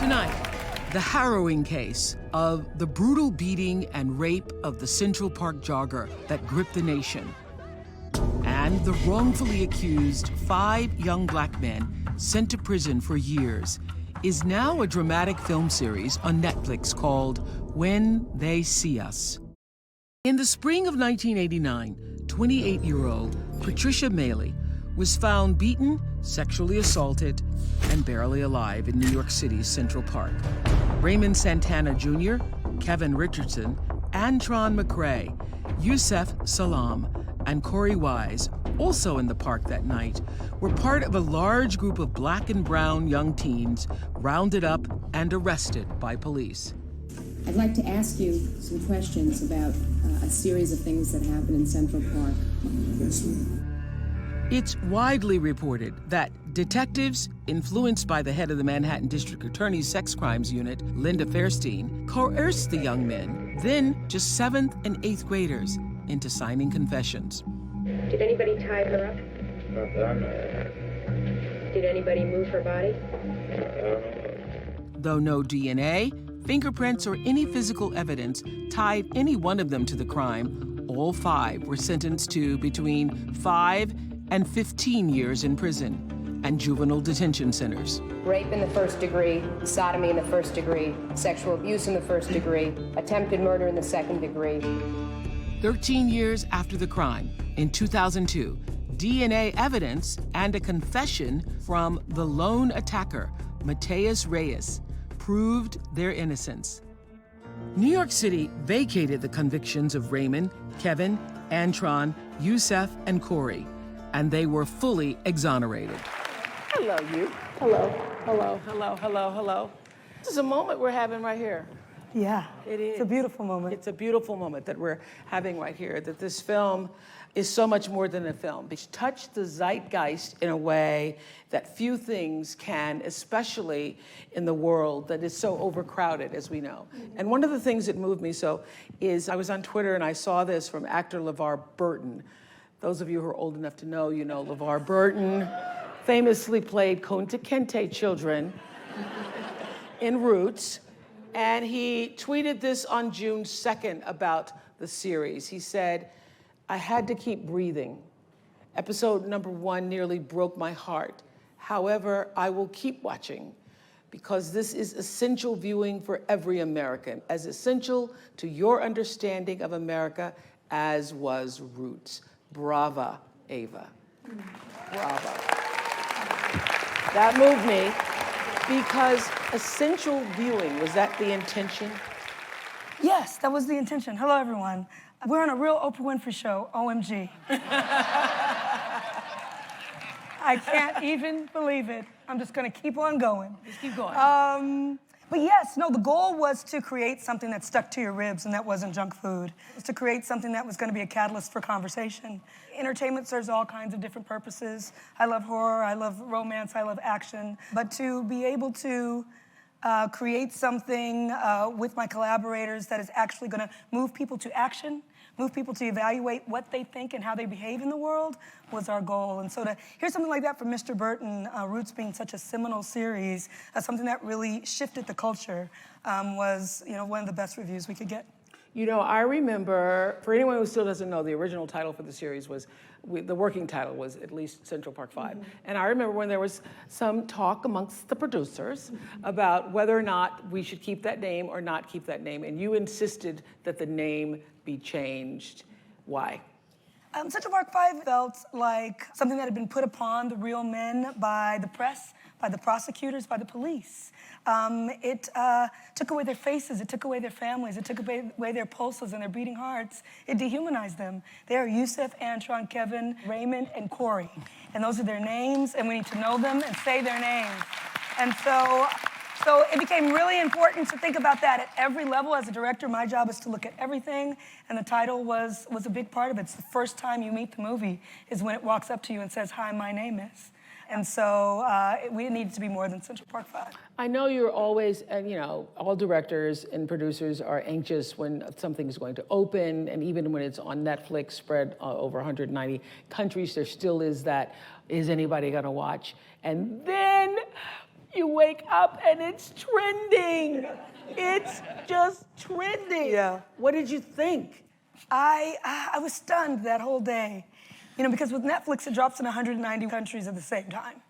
Tonight, the harrowing case of the brutal beating and rape of the Central Park jogger that gripped the nation, and the wrongfully accused 5 young black men sent to prison for years, is now a dramatic film series on Netflix called When They See Us. In the spring of 1989, 28-year-old Patricia Mailey was found beaten, sexually assaulted, and barely alive in New York City's Central Park. Raymond Santana Jr., Kevin Richardson, Antron McCray, Yusef Salaam, and Korey Wise, also in the park that night, were part of a large group of black and brown young teens rounded up and arrested by police. I'd like to ask you some questions about a series of things that happened in Central Park. Yes, ma'am. It's widely reported that detectives, influenced by the head of the Manhattan District Attorney's Sex Crimes Unit, Linda Fairstein, coerced the young men, then just 7th and 8th graders, into signing confessions. Did anybody tie her up? Not that I know. Did anybody move her body? Though no DNA, fingerprints, or any physical evidence tied any one of them to the crime, all 5 were sentenced to between 5 and 15 years in prison and juvenile detention centers. Rape in the first degree, sodomy in the first degree, sexual abuse in the first degree, attempted murder in the second degree. 13 years after the crime, in 2002, DNA evidence and a confession from the lone attacker, Mateus Reyes, proved their innocence. New York City vacated the convictions of Raymond, Kevin, Antron, Yusef, and Korey, and they were fully exonerated. Hello, you. Hello, hello, hello, hello, hello. This is a moment we're having right here. Yeah, It is. It's a beautiful moment. It's a beautiful moment that we're having right here, that this film is so much more than a film. It's touched the zeitgeist in a way that few things can, especially in the world that is so overcrowded, as we know. And one of the things that moved me so is I was on Twitter and I saw this from actor LeVar Burton. Those of you who are old enough to know, you know LeVar Burton famously played Kunta Kinte children in Roots. And he tweeted this on June 2nd about the series. He said, "I had to keep breathing. Episode number 1 nearly broke my heart. However, I will keep watching because this is essential viewing for every American, as essential to your understanding of America as was Roots." Brava, Ava. Brava. That moved me. Because essential viewing, was that the intention? Yes, that was the intention. Hello, everyone. We're on a real Oprah Winfrey show, OMG. I can't even believe it. I'm just gonna keep on going. Just keep going. But yes, no, the goal was to create something that stuck to your ribs and that wasn't junk food. It was to create something that was gonna be a catalyst for conversation. Entertainment serves all kinds of different purposes. I love horror, I love romance, I love action. But to be able to create something with my collaborators that is actually gonna move people to action, move people to evaluate what they think and how they behave in the world was our goal. And so to hear something like that from Mr. Burton, Roots being such a seminal series, something that really shifted the culture, was one of the best reviews we could get. You know, I remember, for anyone who still doesn't know, the original title for the series was, the working title was at least Central Park 5. Mm-hmm. And I remember when there was some talk amongst the producers about whether or not we should keep that name or not keep that name. And you insisted that the name be changed. Why? Central Park 5 felt like something that had been put upon the real men by the press, by the prosecutors, by the police. It took away their faces, it took away their families, it took away their pulses and their beating hearts. It dehumanized them. They are Yusef, Antron, Kevin, Raymond, and Korey. And those are their names, and we need to know them and say their names. And so it became really important to think about that at every level. As a director, my job is to look at everything, and the title was a big part of it. It's the first time you meet the movie is when it walks up to you and says, "Hi, my name is." And so we needed to be more than Central Park 5. I know you're always, and all directors and producers are anxious when something is going to open, and even when it's on Netflix, spread over 190 countries, there still is that, is anybody gonna watch? And then You wake up and it's trending. It's just trending. Yeah. What did you think? I was stunned that whole day. Because with Netflix, it drops in 190 countries at the same time.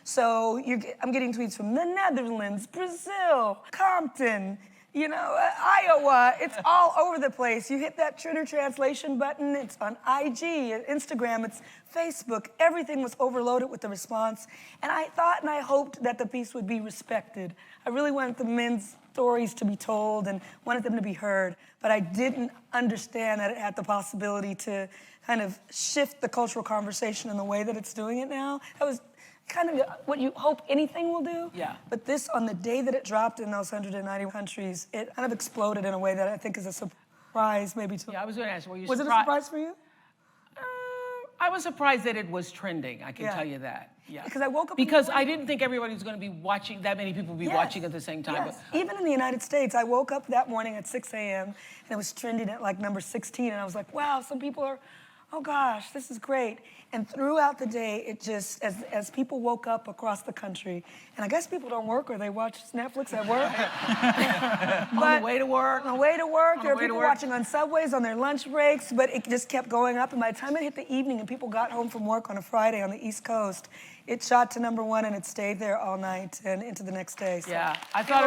So I'm getting tweets from the Netherlands, Brazil, Compton, Iowa. It's all over the place. You hit that Twitter translation button, it's on IG, Instagram, it's Facebook. Everything was overloaded with the response. And I thought and I hoped that the piece would be respected. I really wanted the men's stories to be told and wanted them to be heard. But I didn't understand that it had the possibility to kind of shift the cultural conversation in the way that it's doing it now. That was kind of what you hope anything will do. Yeah. But this, on the day that it dropped in those 190 countries, it kind of exploded in a way that I think is a surprise, maybe to. Yeah, I was going to ask, were you Was it a surprised? surprise for you? I was surprised that it was trending. I can tell you that. Yeah. Because I woke up. Because I didn't think everybody was going to be watching. That many people would be watching at the same time. Yes. Even in the United States, I woke up that morning at 6 a.m. and it was trending at like number 16, and I was like, wow, some people are. Oh gosh, this is great. And throughout the day, it just, as people woke up across the country, and I guess people don't work or they watch Netflix at work. On the way to work. On the way to work. There were people watching on subways, on their lunch breaks, but it just kept going up. And by the time it hit the evening and people got home from work on a Friday on the East Coast, it shot to #1 and it stayed there all night and into the next day. So Yeah, I thought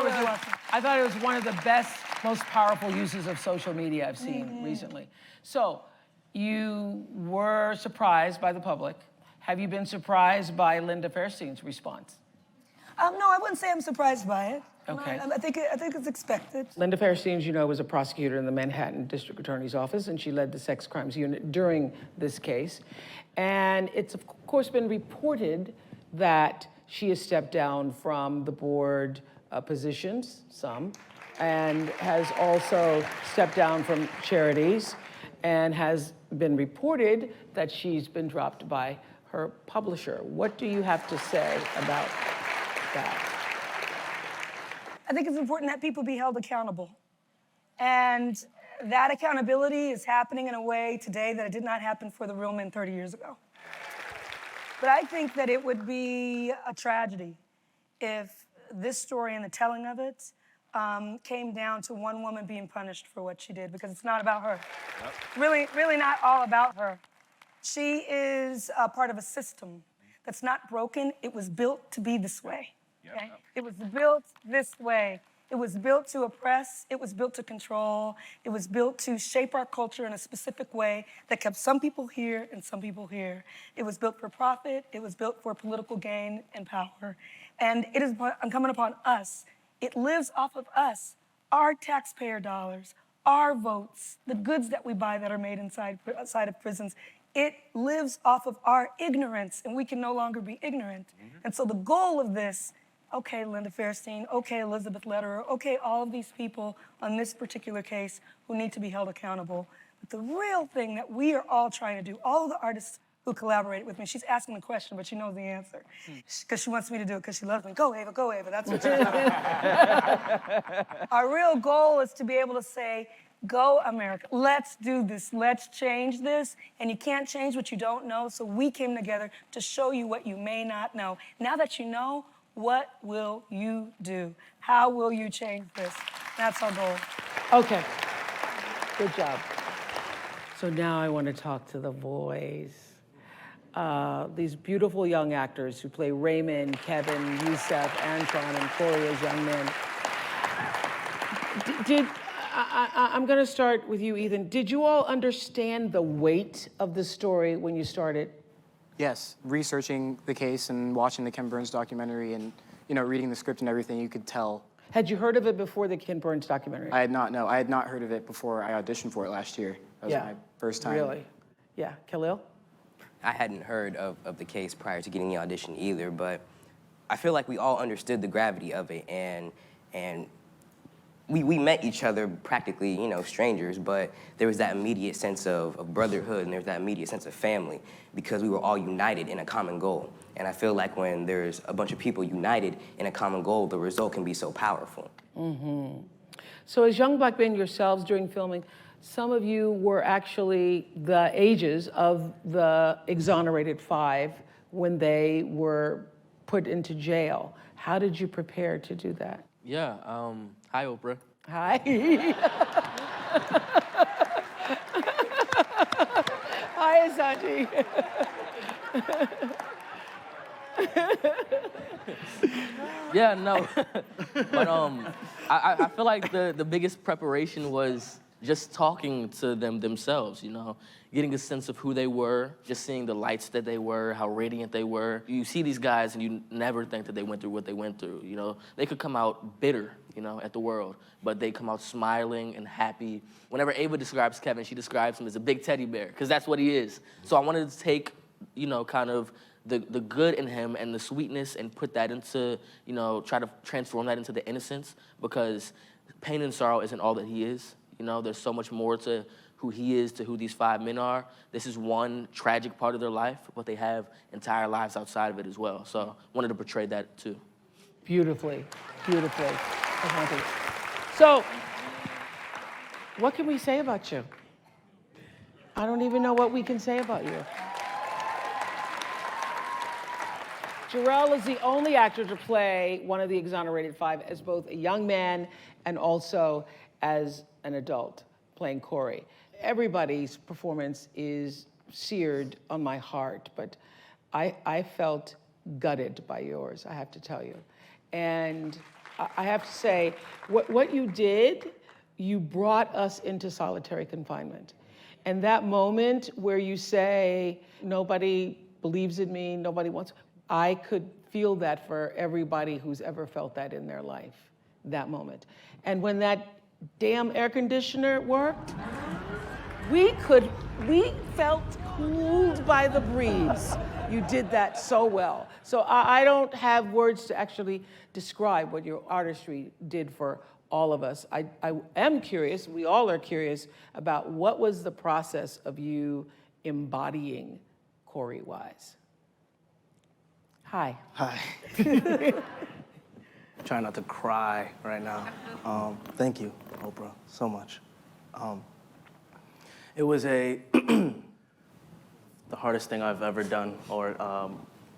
it was one of the best, most powerful uses of social media I've seen recently. So, you were surprised by the public. Have you been surprised by Linda Fairstein's response? No, I wouldn't say I'm surprised by it. Okay. I think it's expected. Linda Fairstein, as you know, was a prosecutor in the Manhattan District Attorney's Office, and she led the sex crimes unit during this case. And it's, of course, been reported that she has stepped down from the board positions, some, and has also stepped down from charities, and has been reported that she's been dropped by her publisher. What do you have to say about that? I think it's important that people be held accountable. And that accountability is happening in a way today that it did not happen for the real men 30 years ago. But I think that it would be a tragedy if this story and the telling of it came down to one woman being punished for what she did, because it's not about her. Yep. Really not all about her. She is a part of a system that's not broken. It was built to be this way. Okay? Yep. It was built this way. It was built to oppress. It was built to control. It was built to shape our culture in a specific way that kept some people here and some people here. It was built for profit. It was built for political gain and power. And it is incumbent upon us. It lives off of us, our taxpayer dollars, our votes, the goods that we buy that are made inside of prisons. It lives off of our ignorance, and we can no longer be ignorant. Mm-hmm. And so the goal of this, okay, Linda Fairstein, okay, Elizabeth Lederer, okay, all of these people on this particular case who need to be held accountable. But the real thing that we are all trying to do, all of the artists who collaborated with me, she's asking the question, but she knows the answer. Because she wants me to do it, because she loves me. Go, Ava, that's what she's doing. Our real goal is to be able to say, go, America, let's do this, let's change this, and you can't change what you don't know, so we came together to show you what you may not know. Now that you know, what will you do? How will you change this? That's our goal. Okay, good job. So now I want to talk to the boys. These beautiful young actors who play Raymond, Kevin, Yusef, Antoine, and Korey as young men. I'm going to start with you, Ethan. Did you all understand the weight of the story when you started? Yes, researching the case and watching the Ken Burns documentary and, reading the script and everything, you could tell. Had you heard of it before the Ken Burns documentary? I had not, no. I had not heard of it before I auditioned for it last year. That was my first time. Really? Yeah. Khalil? I hadn't heard of the case prior to getting the audition either, but I feel like we all understood the gravity of it, and we met each other practically, strangers, but there was that immediate sense of brotherhood, and there was that immediate sense of family, because we were all united in a common goal. And I feel like when there's a bunch of people united in a common goal, the result can be so powerful. Mm-hmm. So as young black men yourselves during filming, some of you were actually the ages of the exonerated 5 when they were put into jail. How did you prepare to do that? Yeah, hi, Oprah. Hi. Hi, Asante. Yeah, no. But I feel like the biggest preparation was just talking to them themselves, you know, getting a sense of who they were, just seeing the lights that they were, how radiant they were. You see these guys and you never think that they went through what they went through, you know. They could come out bitter, you know, at the world, but they come out smiling and happy. Whenever Ava describes Kevin, she describes him as a big teddy bear, because that's what he is. So I wanted to take, you know, kind of the good in him and the sweetness and put that into, you know, try to transform that into the innocence, because pain and sorrow isn't all that he is. You know, there's so much more to who he is, to who these 5 men are. This is one tragic part of their life, but they have entire lives outside of it as well. So I wanted to portray that too. Beautifully, beautifully. So, what can we say about you? I don't even know what we can say about you. Jarrell is the only actor to play one of the Exonerated 5 as both a young man and also as an adult, playing Korey. Everybody's performance is seared on my heart, but I felt gutted by yours, I have to tell you. And I have to say, what you did, you brought us into solitary confinement. And that moment where you say, nobody believes in me, nobody wants, I could feel that for everybody who's ever felt that in their life, that moment. And when that damn air conditioner worked, we felt cooled by the breeze. You did that so well. So I don't have words to actually describe what your artistry did for all of us. I am curious, we all are curious, about what was the process of you embodying Korey Wise? Hi. Hi. Trying not to cry right now. Thank you, Oprah, so much. It was the hardest thing I've ever done or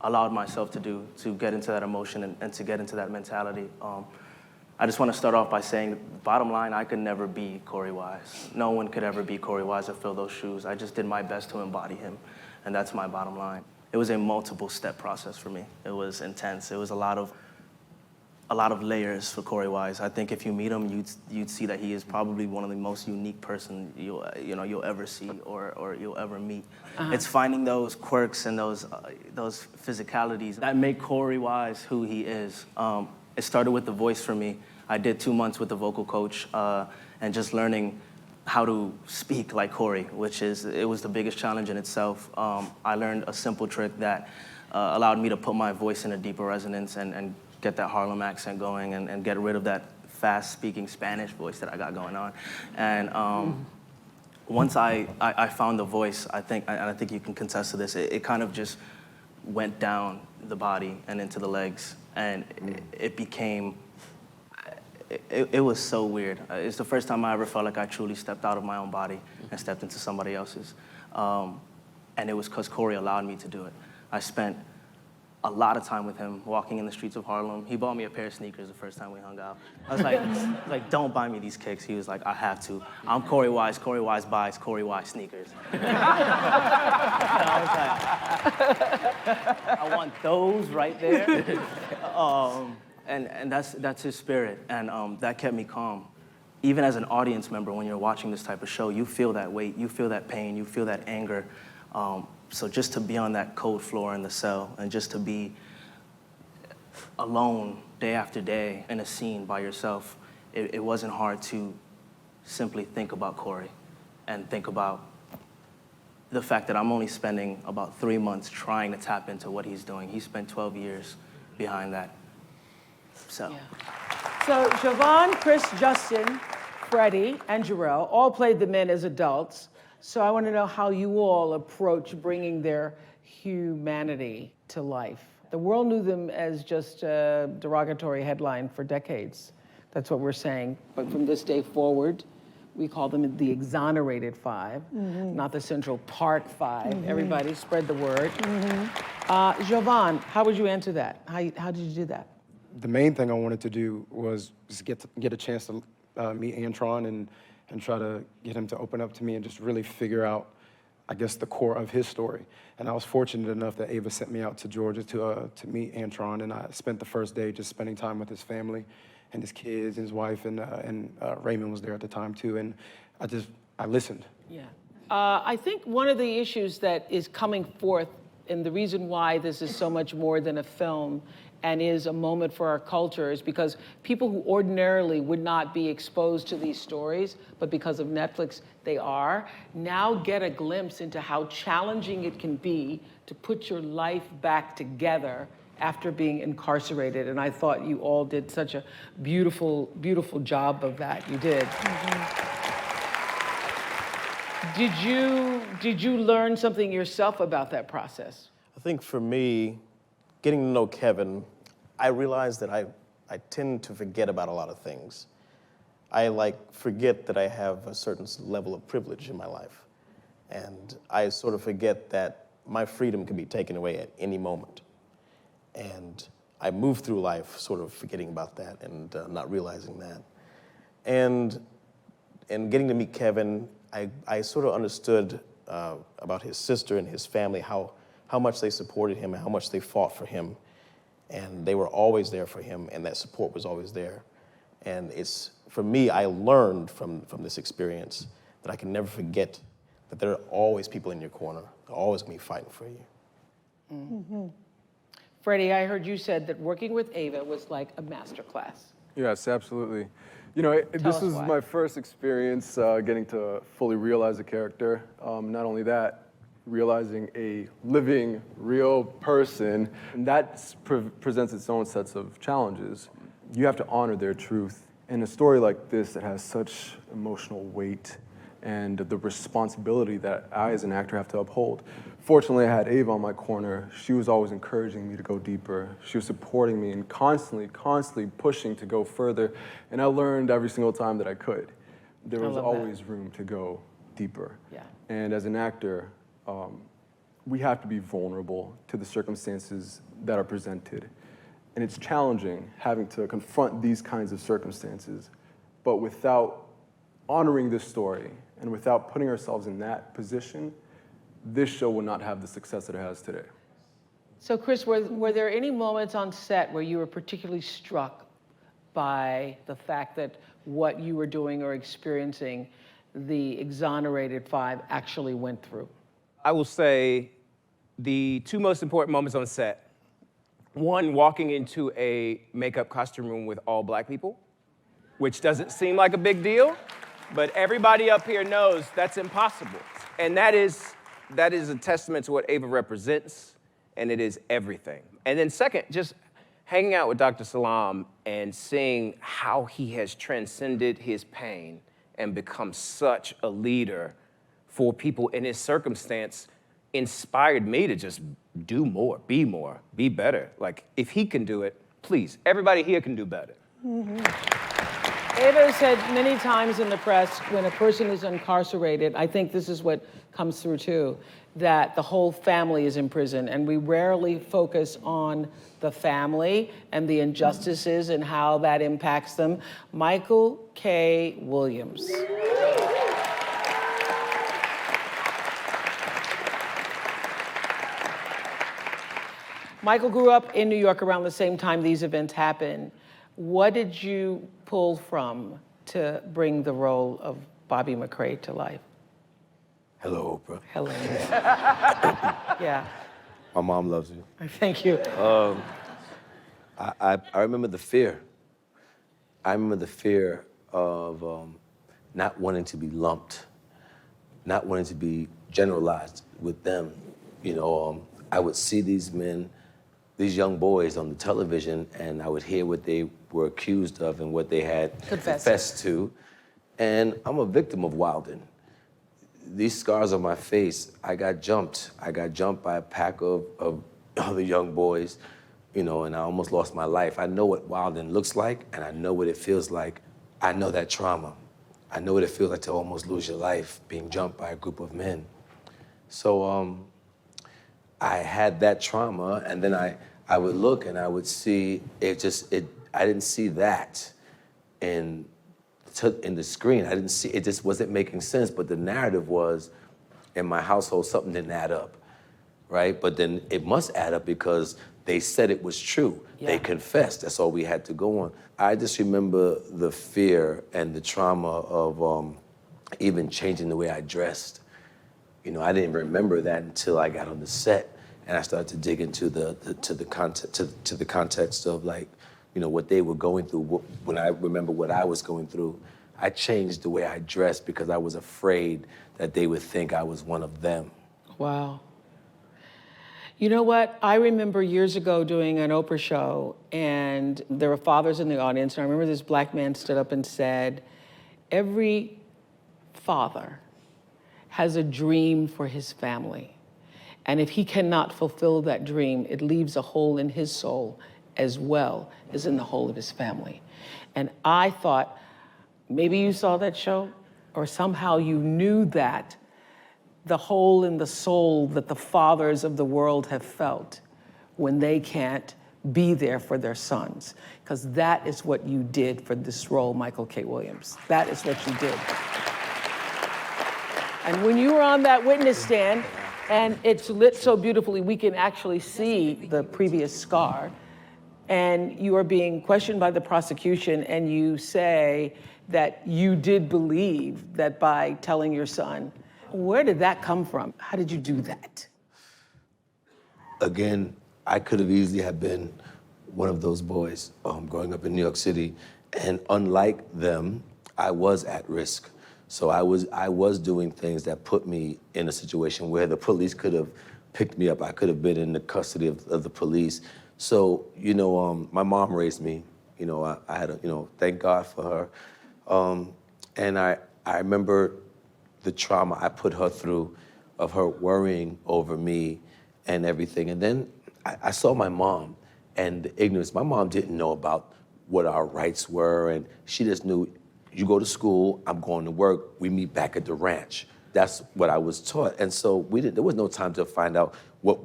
allowed myself to do, to get into that emotion and to get into that mentality. I just want to start off by saying, bottom line, I could never be Korey Wise. No one could ever be Korey Wise or fill those shoes. I just did my best to embody him, and that's my bottom line. It was a multiple-step process for me. It was intense. It was a lot of layers for Korey Wise. I think if you meet him, you'd see that he is probably one of the most unique person you'll ever see or you'll ever meet. It's finding those quirks and those physicalities that make Korey Wise who he is. It started with the voice for me. I did 2 months with a vocal coach and just learning how to speak like Korey, it was the biggest challenge in itself. I learned a simple trick that allowed me to put my voice in a deeper resonance and get that Harlem accent going and get rid of that fast-speaking Spanish voice that I got going on. And once I found the voice, I think you can contest to this, it kind of just went down the body and into the legs, and it became, it was so weird. It's the first time I ever felt like I truly stepped out of my own body and stepped into somebody else's. And it was because Korey allowed me to do it. I spent a lot of time with him walking in the streets of Harlem. He bought me a pair of sneakers the first time we hung out. I was like, don't buy me these kicks. He was like, I have to. I'm Korey Wise. Korey Wise buys Korey Wise sneakers. And I was like, I want those right there. And that's his spirit, and that kept me calm. Even as an audience member, when you're watching this type of show, you feel that weight, you feel that pain, you feel that anger. So just to be on that cold floor in the cell and just to be alone day after day in a scene by yourself, it wasn't hard to simply think about Korey and think about the fact that I'm only spending about 3 months trying to tap into what he's doing. He spent 12 years behind that. So Siobhan, Chris, Justin, Freddie, and Jarrell all played the men as adults. So I want to know how you all approach bringing their humanity to life. The world knew them as just a derogatory headline for decades. That's what we're saying. But from this day forward, we call them the Exonerated 5, not the Central Park 5. Everybody spread the word. Siobhan, how would you answer that? How did you do that? the main thing I wanted to do was just get a chance to meet Antron and try to get him to open up to me and just really figure out, I guess, the core of his story. And I was fortunate enough that Ava sent me out to Georgia to meet Antron, and I spent the first day just spending time with his family and his kids and his wife, and Raymond was there at the time too, and I listened. Yeah. I think one of the issues that is coming forth, and the reason why this is so much more than a film and is a moment for our culture, is because people who ordinarily would not be exposed to these stories, but because of Netflix, they are, now get a glimpse into how challenging it can be to put your life back together after being incarcerated. And I thought you all did such a beautiful, beautiful job of that. You did. Did you learn something yourself about that process? I think for me, getting to know Kevin, I realized that I tend to forget about a lot of things. I forget that I have a certain level of privilege in my life. And I sort of forget that my freedom can be taken away at any moment. And I move through life sort of forgetting about that and not realizing that. And getting to meet Kevin, I sort of understood about his sister and his family, how much they supported him and how much they fought for him. And they were always there for him, and that support was always there. And for me, I learned from this experience that I can never forget that there are always people in your corner. They're always gonna be fighting for you. Mm-hmm. Freddie, I heard you said that working with Ava was like a masterclass. Yes, absolutely. You know, this was my first experience getting to fully realize a character. Not only that, realizing a living, real person, and that presents its own sets of challenges. You have to honor their truth. In a story like this that has such emotional weight and the responsibility that I as an actor have to uphold. Fortunately, I had Ava on my corner. She was always encouraging me to go deeper. She was supporting me and constantly pushing to go further. And I learned every single time that I could. There was always room to go deeper. Yeah. And as an actor, we have to be vulnerable to the circumstances that are presented. And it's challenging having to confront these kinds of circumstances, but without honoring this story and without putting ourselves in that position, this show will not have the success that it has today. So Chris, were there any moments on set where you were particularly struck by the fact that what you were doing or experiencing, the Exonerated Five actually went through? I will say the two most important moments on set. One, walking into a makeup costume room with all black people, which doesn't seem like a big deal, but everybody up here knows that's impossible. And that is a testament to what Ava represents, and it is everything. And then second, just hanging out with Dr. Salam and seeing how he has transcended his pain and become such a leader for people in his circumstance inspired me to just do more, be better. Like, if he can do it, please, everybody here can do better. Mm-hmm. Ava said many times in the press, when a person is incarcerated, I think this is what comes through too, that the whole family is in prison, and we rarely focus on the family and the injustices and how that impacts them. Michael K. Williams. Michael grew up in New York around the same time these events happened. What did you pull from to bring the role of Bobby McCrae to life? Hello, Oprah. Hello. Yeah. My mom loves you. Thank you. I remember the fear. I remember the fear of not wanting to be lumped, not wanting to be generalized with them. You know, I would see these men, these young boys on the television, and I would hear what they were accused of and what they had confessed to. And I'm a victim of Wilden. These scars on my face, I got jumped. I got jumped by a pack of other young boys, you know, and I almost lost my life. I know what Wilden looks like, and I know what it feels like. I know that trauma. I know what it feels like to almost lose your life being jumped by a group of men. So I had that trauma, and then I I would look and I would see I didn't see that in the screen. I didn't see, it just wasn't making sense, but the narrative was, in my household, something didn't add up, right? But then it must add up because they said it was true. Yeah. They confessed, that's all we had to go on. I just remember the fear and the trauma of even changing the way I dressed. You know, I didn't remember that until I got on the set and I started to dig into the context of, like, you know, what they were going through. When I remember what I was going through, I changed the way I dressed because I was afraid that they would think I was one of them. Wow. You know what? I remember years ago doing an Oprah show, and there were fathers in the audience, and I remember this black man stood up and said, every father has a dream for his family. And if he cannot fulfill that dream, it leaves a hole in his soul as well as in the whole of his family. And I thought, maybe you saw that show, or somehow you knew that the hole in the soul that the fathers of the world have felt when they can't be there for their sons. Because that is what you did for this role, Michael K. Williams. That is what you did. And when you were on that witness stand, and it's lit so beautifully, we can actually see the previous scar, and you are being questioned by the prosecution, and you say that you did believe that by telling your son. Where did that come from? How did you do that? Again, I could have easily have been one of those boys growing up in New York City, and unlike them, I was at risk. So I was doing things that put me in a situation where the police could have picked me up. I could have been in the custody of the police. So, you know, my mom raised me. You know, I had a, you know, thank God for her. And I remember the trauma I put her through of her worrying over me and everything. And then I saw my mom and the ignorance. My mom didn't know about what our rights were, and she just knew, you go to school, I'm going to work, we meet back at the ranch. That's what I was taught. And so there was no time to find out what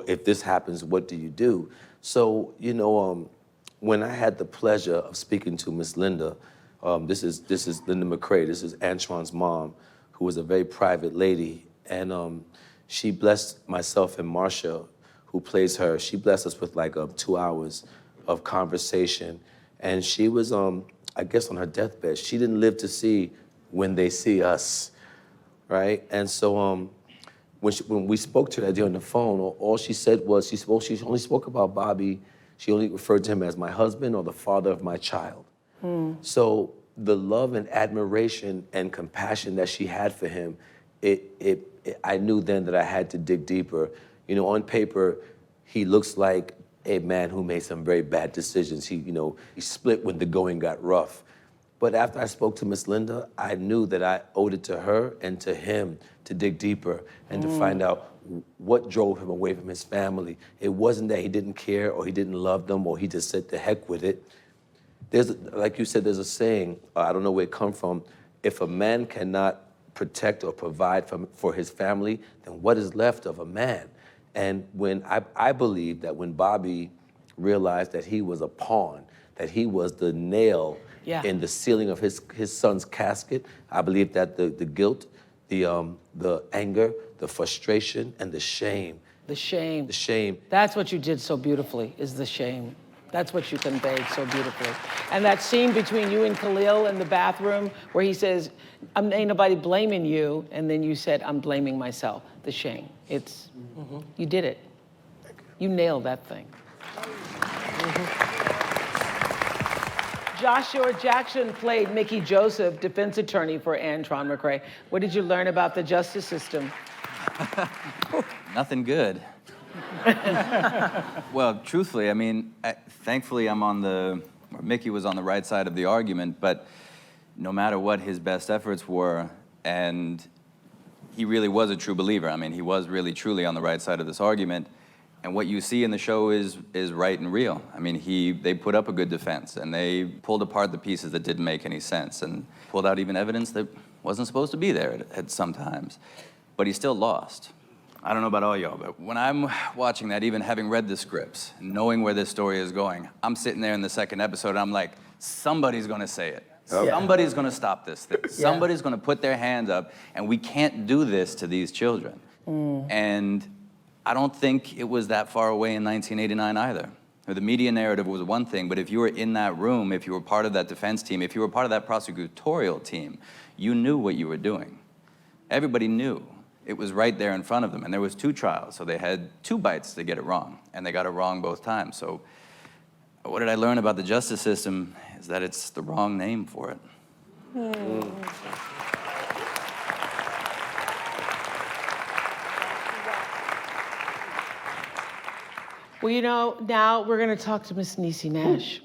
if this happens, what do you do? So, you know, when I had the pleasure of speaking to Miss Linda, this is Linda McCrae, this is Antron's mom, who was a very private lady, and she blessed myself and Marsha, who plays her, she blessed us with like 2 hours of conversation, and she was, I guess, on her deathbed. She didn't live to see when they see us, right? And so when we spoke to her that day on the phone, all she said was, she only spoke about Bobby, she only referred to him as my husband or the father of my child. So the love and admiration and compassion that she had for him, I knew then that I had to dig deeper. You know, on paper, he looks like a man who made some very bad decisions. He split when the going got rough. But after I spoke to Miss Linda, I knew that I owed it to her and to him to dig deeper and to find out what drove him away from his family. It wasn't that he didn't care or he didn't love them or he just said the heck with it. Like you said, there's a saying, I don't know where it comes from, if a man cannot protect or provide for his family, then what is left of a man? And when I believe that when Bobby realized that he was a pawn, that he was the nail in the ceiling of his son's casket, I believe that the guilt, the anger, the frustration, and the shame. The shame. The shame. That's what you did so beautifully, is the shame. That's what you conveyed so beautifully. And that scene between you and Khalil in the bathroom where he says, ain't nobody blaming you, and then you said, I'm blaming myself. The shame. You did it. You nailed that thing. Joshua Jackson played Mickey Joseph, defense attorney for Antron McCrae. What did you learn about the justice system? Nothing good. Well, truthfully, I mean, thankfully Mickey was on the right side of the argument, but no matter what his best efforts were, and he really was a true believer. I mean, he was really, truly on the right side of this argument, and what you see in the show is right and real. I mean, they put up a good defense, and they pulled apart the pieces that didn't make any sense, and pulled out even evidence that wasn't supposed to be there at sometimes, but he still lost. I don't know about all y'all, but when I'm watching that, even having read the scripts, knowing where this story is going, I'm sitting there in the second episode and I'm like, somebody's gonna say it. Okay. Somebody's gonna stop this thing. Somebody's gonna put their hands up, and we can't do this to these children. And I don't think it was that far away in 1989 either. The media narrative was one thing, but if you were in that room, if you were part of that defense team, if you were part of that prosecutorial team, you knew what you were doing. Everybody knew. It was right there in front of them, and there was 2 trials, so they had 2 bites to get it wrong, and they got it wrong both times. So what did I learn about the justice system is that it's the wrong name for it. Well, you know, now we're going to talk to Miss Niecy Nash.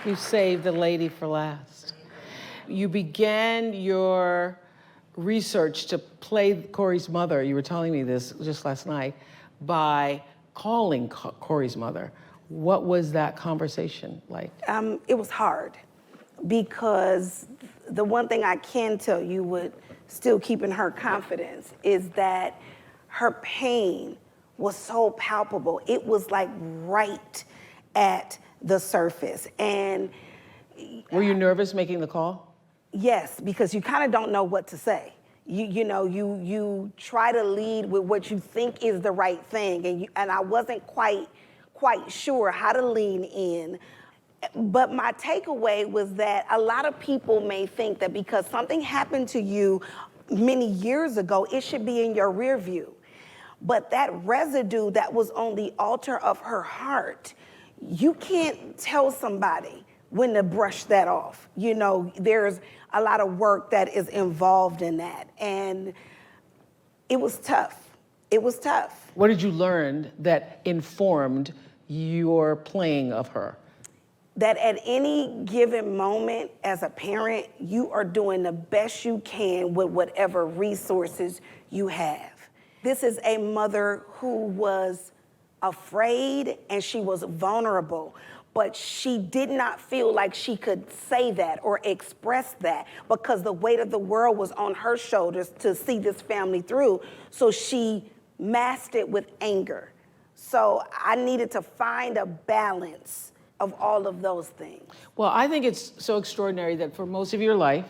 You saved the lady for last. You began your research to play Korey's mother, you were telling me this just last night, by calling Korey's mother. What was that conversation like? It was hard because the one thing I can tell you with still keeping her confidence is that her pain was so palpable. It was like right at the surface. And were you nervous making the call? Yes, because you kind of don't know what to say. You try to lead with what you think is the right thing, and I wasn't quite sure how to lean in. But my takeaway was that a lot of people may think that because something happened to you many years ago, it should be in your rear view. But that residue that was on the altar of her heart, you can't tell somebody when to brush that off. You know, there's a lot of work that is involved in that. And it was tough. It was tough. What did you learn that informed your playing of her? That at any given moment as a parent, you are doing the best you can with whatever resources you have. This is a mother who was afraid and she was vulnerable, but she did not feel like she could say that or express that because the weight of the world was on her shoulders to see this family through. So she masked it with anger. So I needed to find a balance of all of those things. Well, I think it's so extraordinary that for most of your life,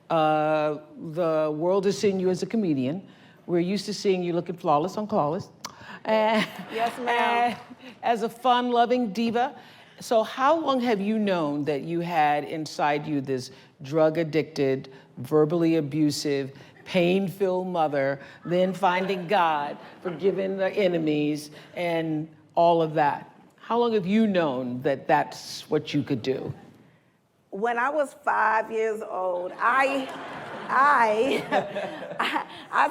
the world is seeing you as a comedian. We're used to seeing you looking flawless on Clawless. Yes, ma'am. As a fun-loving diva. So how long have you known that you had inside you this drug-addicted, verbally abusive, pain-filled mother, then finding God, forgiving the enemies, and all of that? How long have you known that that's what you could do? When I was 5 years old, I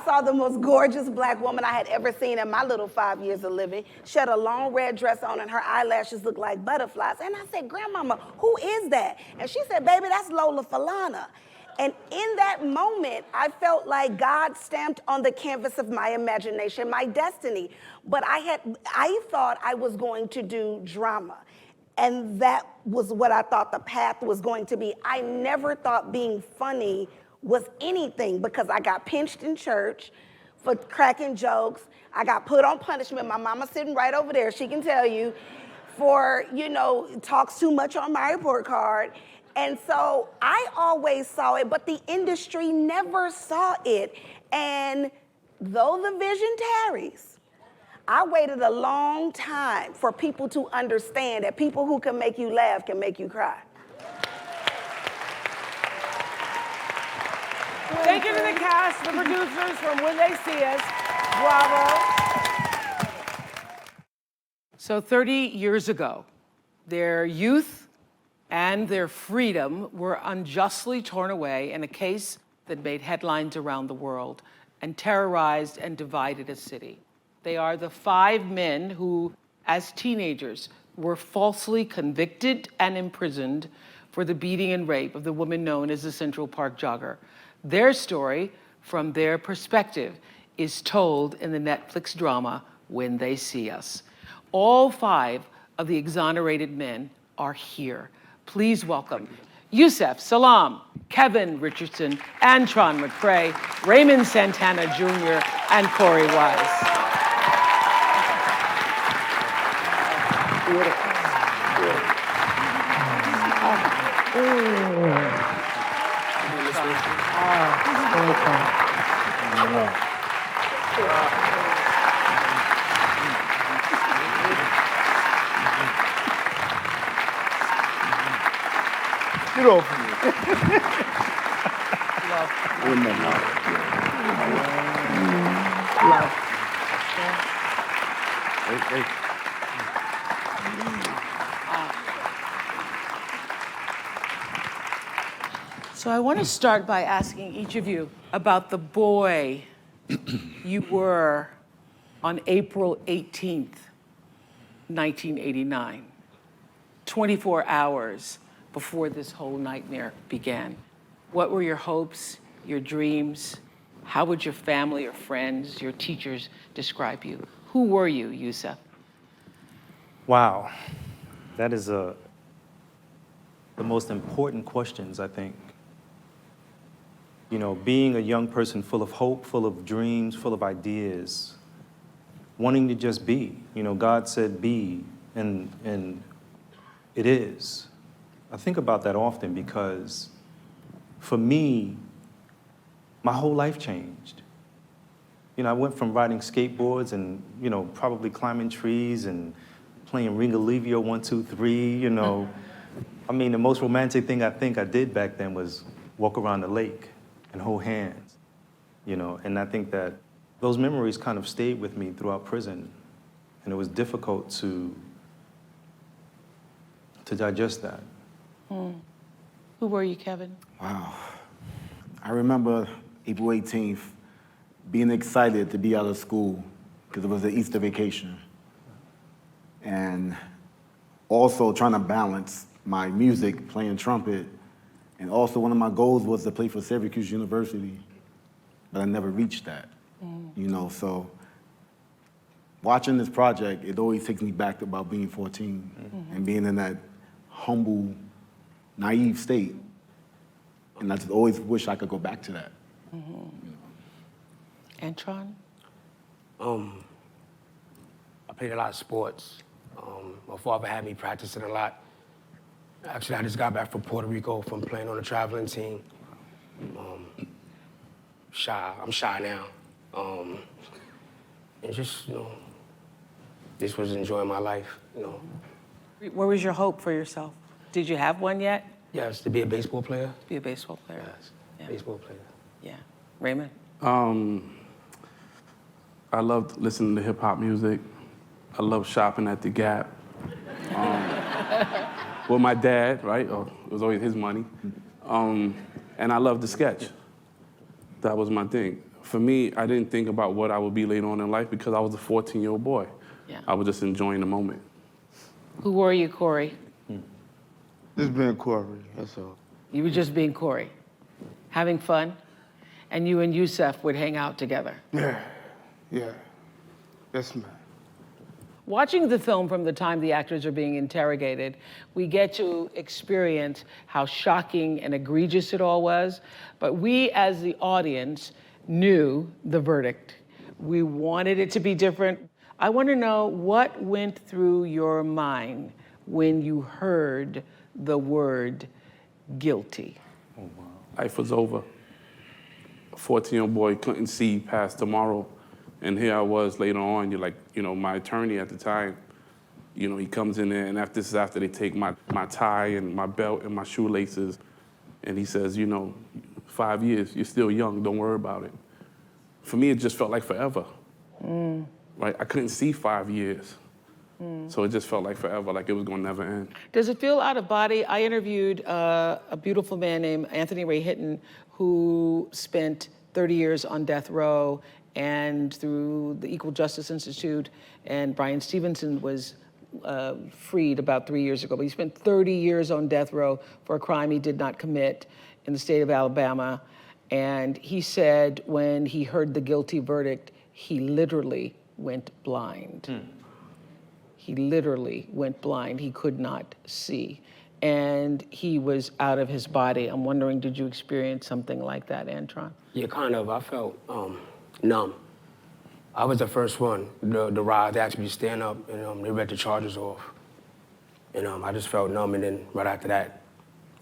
saw the most gorgeous black woman I had ever seen in my little 5 years of living. She had a long red dress on and her eyelashes looked like butterflies. And I said, Grandmama, who is that? And she said, baby, that's Lola Falana. And in that moment, I felt like God stamped on the canvas of my imagination, my destiny. But I thought I was going to do drama. And that was what I thought the path was going to be. I never thought being funny was anything because I got pinched in church for cracking jokes. I got put on punishment. My mama sitting right over there, she can tell you, for, talks too much on my report card. And so I always saw it, but the industry never saw it. And though the vision tarries, I waited a long time for people to understand that people who can make you laugh can make you cry. Thank you to the cast, the producers from When They See Us. Bravo. So 30 years ago, their youth and their freedom were unjustly torn away in a case that made headlines around the world and terrorized and divided a city. They are the 5 men who, as teenagers, were falsely convicted and imprisoned for the beating and rape of the woman known as the Central Park jogger. Their story, from their perspective, is told in the Netflix drama, When They See Us. All 5 of the exonerated men are here. Please welcome Yusef Salaam, Kevin Richardson, Antron McCray, Raymond Santana Jr., and Korey Wise. Beautiful. Get off me. Love. So I want to start by asking each of you about the boy you were on April 18th, 1989, 24 hours before this whole nightmare began. What were your hopes, your dreams? How would your family, your friends, your teachers describe you? Who were you, Yusef? Wow, that is the most important questions, I think. You know, being a young person full of hope, full of dreams, full of ideas, wanting to just be. You know, God said be, and it is. I think about that often because for me, my whole life changed. You know, I went from riding skateboards and, you know, probably climbing trees and playing Ringalivio 1, 2, 3, you know. I mean, the most romantic thing I think I did back then was walk around the lake and hold hands, you know. And I think that those memories kind of stayed with me throughout prison. And it was difficult to digest that. Who were you, Kevin? Wow. I remember April 18th being excited to be out of school because it was the Easter vacation. And also trying to balance my music, playing trumpet, and also one of my goals was to play for Syracuse University, but I never reached that, you know, so watching this project, it always takes me back to about being 14 and being in that humble, naive state. And I just always wish I could go back to that. Antron? I played a lot of sports. My father had me practicing a lot. Actually, I just got back from Puerto Rico from playing on a traveling team. I'm shy now. And just, you know, just was enjoying my life, you know. What was your hope for yourself? Did you have one yet? Yes, to be a baseball player. Be a baseball player. Yes, Yeah. baseball player. Yeah. Raymond? I loved listening to hip hop music. I loved shopping at the Gap. With my dad, right? It was always his money. And I loved to sketch. That was my thing. For me, I didn't think about what I would be later on in life because I was a 14-year-old boy. Yeah. I was just enjoying the moment. Who were you, Korey? Just being Korey, that's all. You were just being Korey, having fun, and you and Yusef would hang out together. Yeah, that's man. Watching the film from the time the actors are being interrogated, we get to experience how shocking and egregious it all was, but we as the audience knew the verdict. We wanted it to be different. I want to know what went through your mind when you heard the word guilty. Life was over. A 14-year-old boy couldn't see past tomorrow. And here I was later on, you're like, you know, my attorney at the time, you know, he comes in there and after they take my tie and my belt and my shoelaces, and he says, you know, 5 years, you're still young, don't worry about it. For me, it just felt like forever, right? I couldn't see 5 years. So it just felt like forever, like it was gonna never end. Does it feel out of body? I interviewed a beautiful man named Anthony Ray Hitton who spent 30 years on death row and through the Equal Justice Institute, and Brian Stevenson was freed about 3 years ago, but he spent 30 years on death row for a crime he did not commit in the state of Alabama. And he said when he heard the guilty verdict, he literally went blind. He literally went blind. He could not see. and he was out of his body. I'm wondering, did you experience something like that, Antron? Yeah, kind of. I felt numb. I was the first one. The ride, they asked me to stand up, and they read the charges off. And I just felt numb, and then right after that,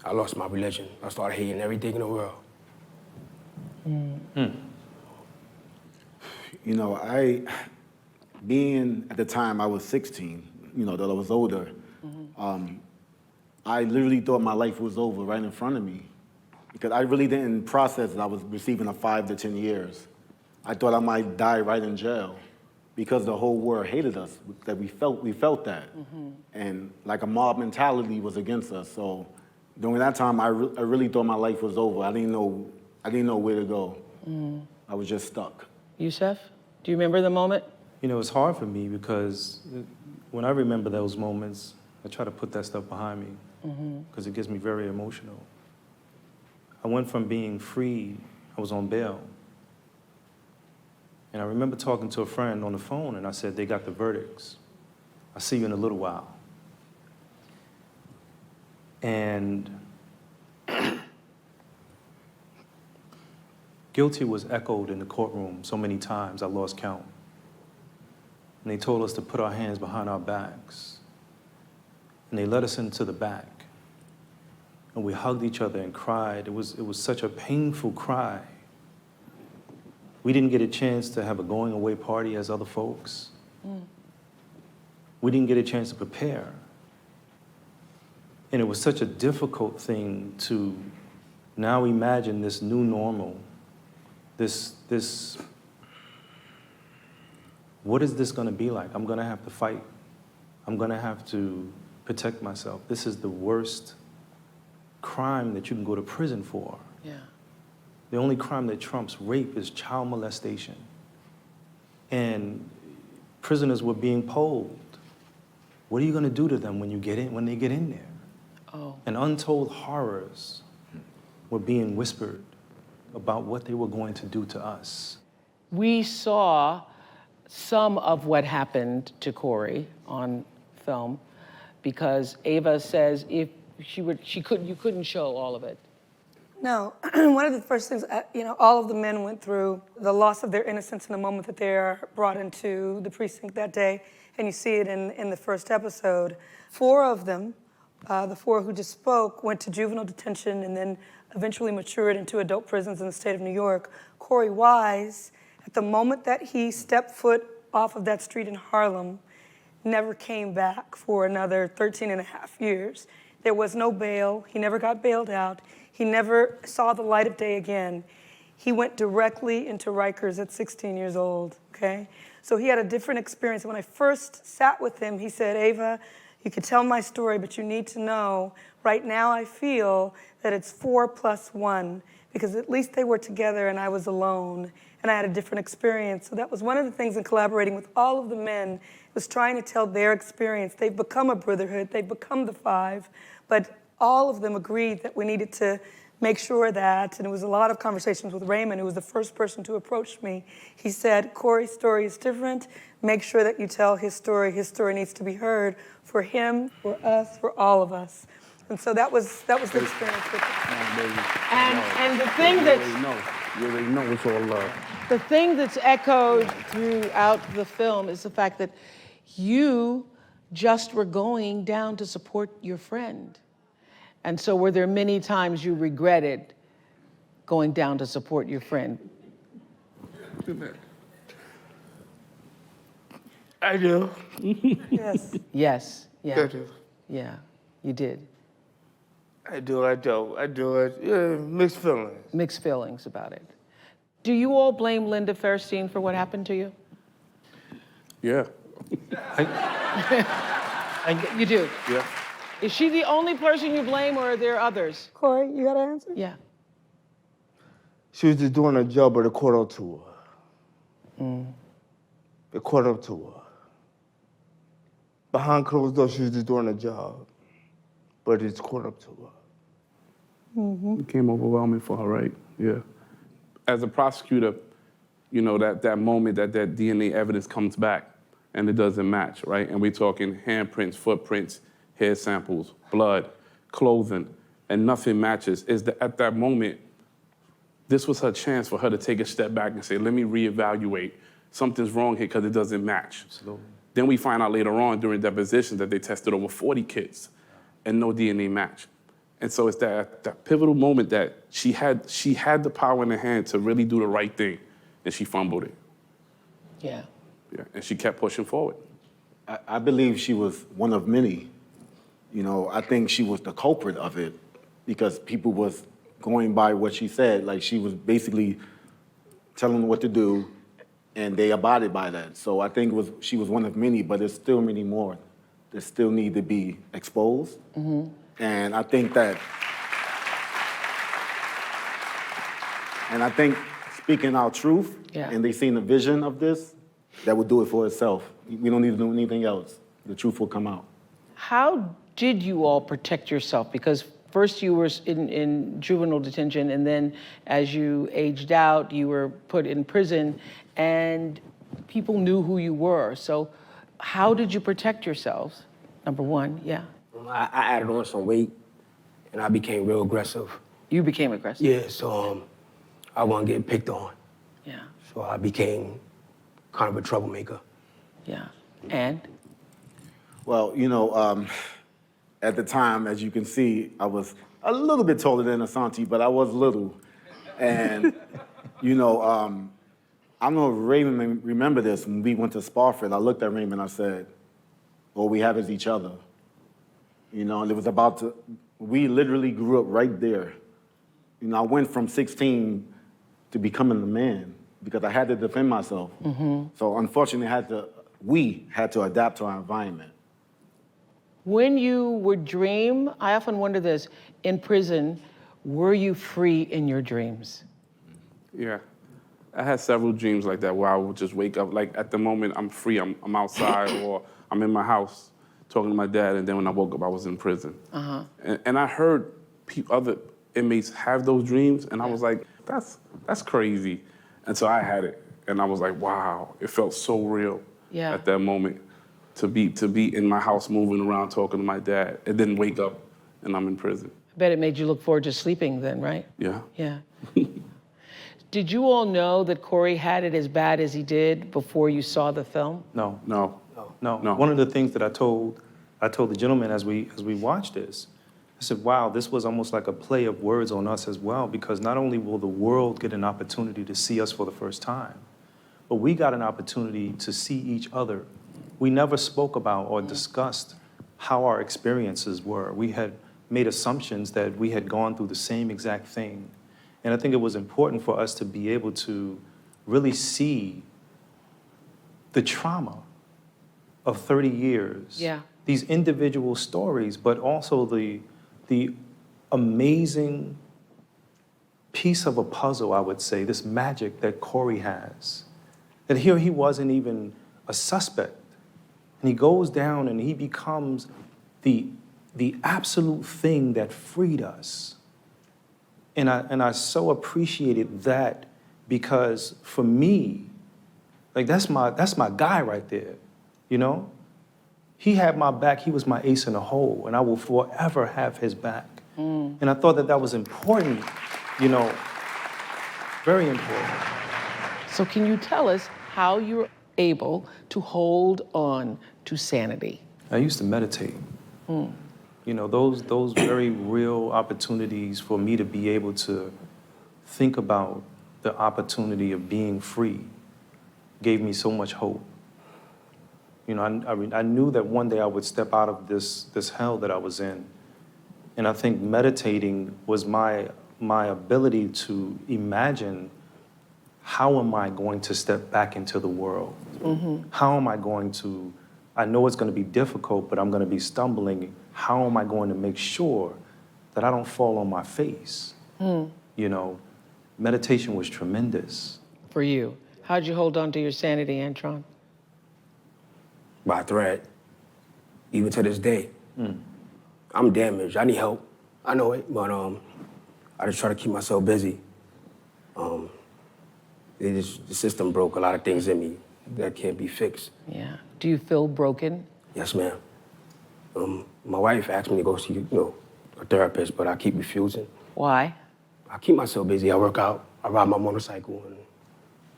I lost my religion. I started hating everything in the world. You know, being at the time I was 16, you know, that I was older, I literally thought my life was over right in front of me because I really didn't process that I was receiving a 5 to 10 years. I thought I might die right in jail because the whole world hated us, that we felt that. And like a mob mentality was against us. So during that time, I really thought my life was over. I didn't know where to go. I was just stuck. Yusef, do you remember the moment? You know, it's hard for me because when I remember those moments, I try to put that stuff behind me because it gets me very emotional. I went from being free, I was on bail. And I remember talking to a friend on the phone and I said, they got the verdicts. I'll see you in a little while. And guilty was echoed in the courtroom so many times, I lost count. And they told us to put our hands behind our backs. And they led us into the back. And we hugged each other and cried. It was such a painful cry. We didn't get a chance to have a going away party as other folks. We didn't get a chance to prepare. And it was such a difficult thing to now imagine this new normal, this what is this gonna be like? I'm gonna have to fight. I'm gonna have to protect myself. This is the worst crime that you can go to prison for. Yeah. The only crime that trumps rape is child molestation. And prisoners were being polled. What are you gonna do to them when they get in there? Oh. And untold horrors were being whispered about what they were going to do to us. We saw some of what happened to Korey on film because Ava says if you couldn't show all of it. No, one of the first things, all of the men went through the loss of their innocence in the moment that they are brought into the precinct that day, and you see it in the first episode. 4 of them, the 4 who just spoke, went to juvenile detention and then eventually matured into adult prisons in the state of New York. Korey Wise, at the moment that he stepped foot off of that street in Harlem, never came back for another 13 and a half years. There was no bail. He never got bailed out. He never saw the light of day again. He went directly into Rikers at 16 years old, okay? So he had a different experience. When I first sat with him, he said, Ava, you could tell my story, but you need to know, right now I feel that it's 4 + 1, because at least they were together and I was alone, and I had a different experience. So that was one of the things in collaborating with all of the men, was trying to tell their experience. They've become a brotherhood, they've become the 5, but all of them agreed that we needed to make sure that, and it was a lot of conversations with Raymond, who was the first person to approach me. He said, Korey's story is different. Make sure that you tell his story. His story needs to be heard for him, for us, for all of us. And so that was the experience with it. And the thing that's You already know it's all love. the thing that's echoed throughout the film is the fact that you just were going down to support your friend. And so were there many times you regretted going down to support your friend? I do. Yes. Yes, yeah. I do. Yeah, you did. I do it. Yeah, mixed feelings. Mixed feelings about it. Do you all blame Linda Fairstein for what happened to you? Yeah. You do? Yeah. Is she the only person you blame, or are there others? Korey, you got an answer? Yeah. She was just doing her job, but it caught up to her. It caught up to her. Behind closed doors, she was just doing her job, but it's caught up to her. It became overwhelming for her, right? Yeah. As a prosecutor, you know, that moment that DNA evidence comes back and it doesn't match, right? And we're talking handprints, footprints, hair samples, blood, clothing, and nothing matches, is that at that moment, this was her chance for her to take a step back and say, let me reevaluate. Something's wrong here because it doesn't match. Absolutely. Then we find out later on during depositions that they tested over 40 kids and no DNA match. And so it's that pivotal moment that she had the power in her hand to really do the right thing, and she fumbled it. Yeah. Yeah, and she kept pushing forward. I believe she was one of many. You know, I think she was the culprit of it because people was going by what she said. Like, she was basically telling them what to do, and they abided by that. So I think she was one of many, but there's still many more that still need to be exposed. Mm-hmm. And I think speaking our truth, Yeah. and they seen the vision of this, that would do it for itself. We don't need to do anything else. The truth will come out. How did you all protect yourself? Because first you were in juvenile detention, and then as you aged out, you were put in prison, and people knew who you were. So how did you protect yourselves? Number one, yeah. I added on some weight, and I became real aggressive. You became aggressive? Yeah, so I wasn't getting picked on. Yeah. So I became kind of a troublemaker. Yeah. And? Well, you know, at the time, as you can see, I was a little bit taller than Asante, but I was little. And, you know, I don't know if Raymond may remember this. When we went to Spofford, I looked at Raymond and I said, all we have is each other. You know, and it was we literally grew up right there. You know, I went from 16 to becoming a man because I had to defend myself. Mm-hmm. So unfortunately, we had to adapt to our environment. When you would dream, I often wonder this, in prison, were you free in your dreams? Yeah. I had several dreams like that where I would just wake up, like at the moment I'm free, I'm outside or I'm in my house talking to my dad, and then when I woke up, I was in prison. Uh-huh. And I heard other inmates have those dreams, and I was like, that's crazy. And so I had it, and I was like, wow, it felt so real at that moment to be in my house moving around talking to my dad, and then wake up and I'm in prison. I bet it made you look forward to sleeping then, right? Yeah. Yeah. Did you all know that Korey had it as bad as he did before you saw the film? No. One of the things that I told the gentleman as we watched this, I said, wow, this was almost like a play of words on us as well, because not only will the world get an opportunity to see us for the first time, but we got an opportunity to see each other. We never spoke about or discussed how our experiences were. We had made assumptions that we had gone through the same exact thing. And I think it was important for us to be able to really see the trauma of 30 years. Yeah. These individual stories, but also the amazing piece of a puzzle, I would say, this magic that Korey has. That here he wasn't even a suspect. And he goes down and he becomes the absolute thing that freed us. And I so appreciated that, because for me, like that's my guy right there, you know? He had my back, he was my ace in the hole, and I will forever have his back. Mm. And I thought that was important, you know, very important. So can you tell us how you're able to hold on to sanity? I used to meditate. Mm. You know, those very real opportunities for me to be able to think about the opportunity of being free gave me so much hope. You know, I knew that one day I would step out of this hell that I was in. And I think meditating was my ability to imagine, how am I going to step back into the world? Mm-hmm. How am I going to, I know it's going to be difficult, but I'm going to be stumbling. How am I going to make sure that I don't fall on my face? Mm. You know, meditation was tremendous. For you, how'd you hold on to your sanity, Antron? By thread, even to this day. Mm. I'm damaged, I need help. I know it, but I just try to keep myself busy. The system broke a lot of things in me that can't be fixed. Yeah. Do you feel broken? Yes, ma'am. My wife asked me to go see, a therapist, but I keep refusing. Why? I keep myself busy. I work out. I ride my motorcycle and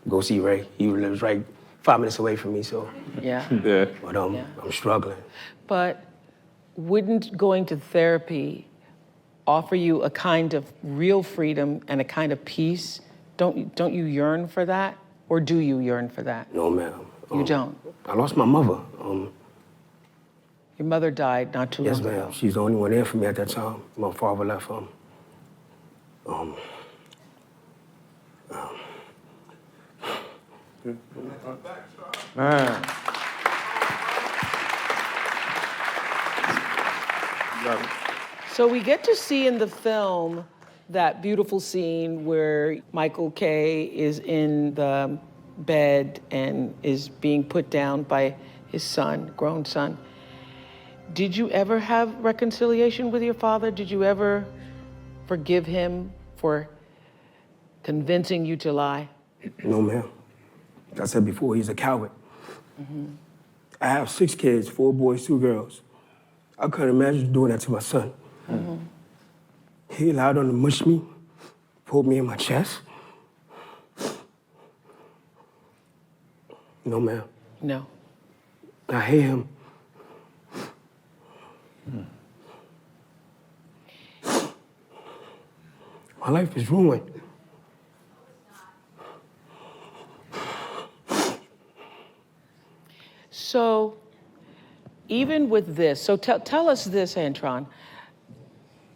go see Ray. He lives right 5 minutes away from me, so. Yeah. But I'm struggling. But wouldn't going to therapy offer you a kind of real freedom and a kind of peace? Don't you yearn for that? Or do you yearn for that? No, ma'am. You don't? I lost my mother. Your mother died not too Yes, long ago. ma'am. She's the only one there for me at that time. My father left. Man. So we get to see in the film that beautiful scene where Michael K. is in the bed and is being put down by his son, grown son. Did you ever have reconciliation with your father? Did you ever forgive him for convincing you to lie? No, ma'am. Like I said before, he's a coward. I have 6 kids, 4 boys, 2 girls. I couldn't imagine doing that to my son. He allowed them to mush me, pulled me in my chest. No, ma'am. No. I hate him. My life is ruined. So even with this, so tell us this, Antron.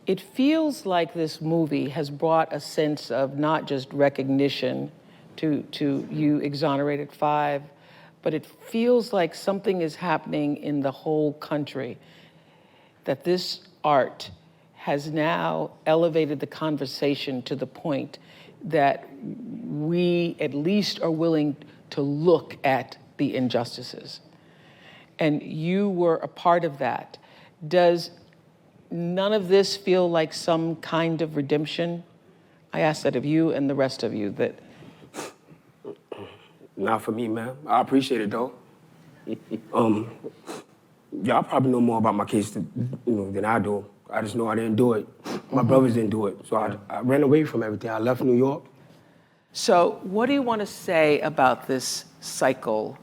It feels like this movie has brought a sense of not just recognition to you Exonerated 5, but it feels like something is happening in the whole country, that this art has now elevated the conversation to the point that we at least are willing to look at the injustices. And you were a part of that. Does none of this feel like some kind of redemption? I ask that of you and the rest of you. That. Not for me, ma'am. I appreciate it, though. Y'all probably know more about my case than I do. I just know I didn't do it. My brothers didn't do it. So I ran away from everything. I left New York. So what do you want to say about this cycle